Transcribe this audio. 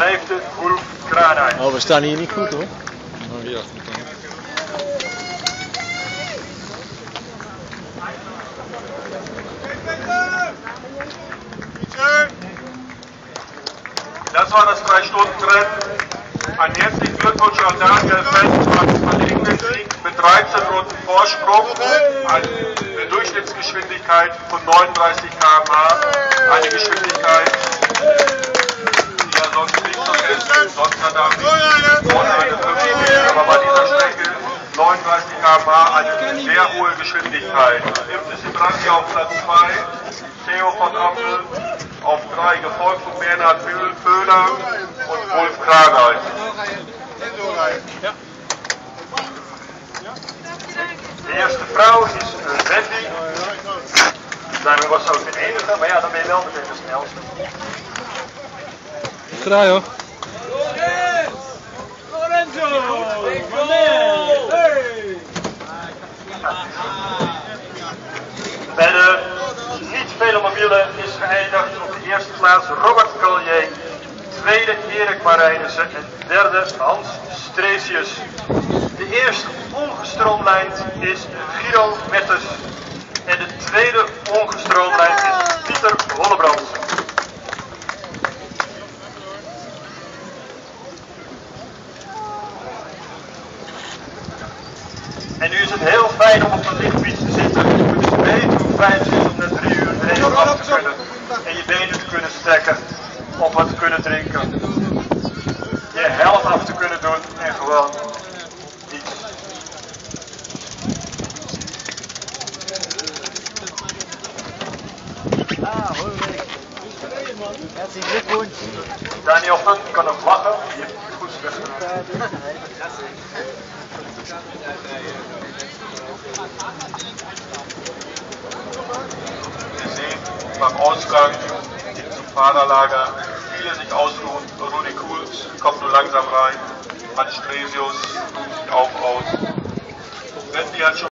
vijfde Wolf Kranijn. Oh, we staan hier niet goed hoor. Oh, die achterkant. Das war das 3-Stunden-Rennen. Ein herzlichen Glückwunsch an Daniel Feld zum verlegenen Sieg mit 13 Runden Vorsprung, eine Durchschnittsgeschwindigkeit von 39 km/h, eine Geschwindigkeit, die er sonst nicht vergessen, sonst hat er eine 50, aber bei dieser Strecke 39 km/h eine sehr hohe Geschwindigkeit. Imtes Ibrahim auf Platz 2, Theo von Ampel auf 3, gefolgt von Bernhard Föhler und Wolf Kranijn. De eerste vrouw is Wendy. Daarmee was ze ook de enige, maar ja, dan ben je wel meteen de snelste. Graai hoor. Lorenzo! Bij de niet-velomobielen is geëindigd op de eerste plaats Robert Collier, tweede Erik Marijnissen en derde Hans Stresius. De eerste ongestroomlijnd is Guido Metters en de tweede ongestroomlijnd is Pieter Hollebrands. En nu is het heel fijn om op een lichtfiets te zitten. Je moet dus weten hoe fijn het is om na 3 uur helemaal af te kunnen. En je benen te kunnen strekken. Of wat te kunnen drinken. Je helft af te kunnen doen en gewoon iets. Herzlichen Glückwunsch. Daniel Funk kan ook lachen. Die heeft het goed gedaan. Wir sehen beim Ausgang zum Fahrerlager viele sich ausruhen. Rudi Kuhls kommt nur langsam rein. Hans Stresius ruht sich auch aus. Wendy hat schon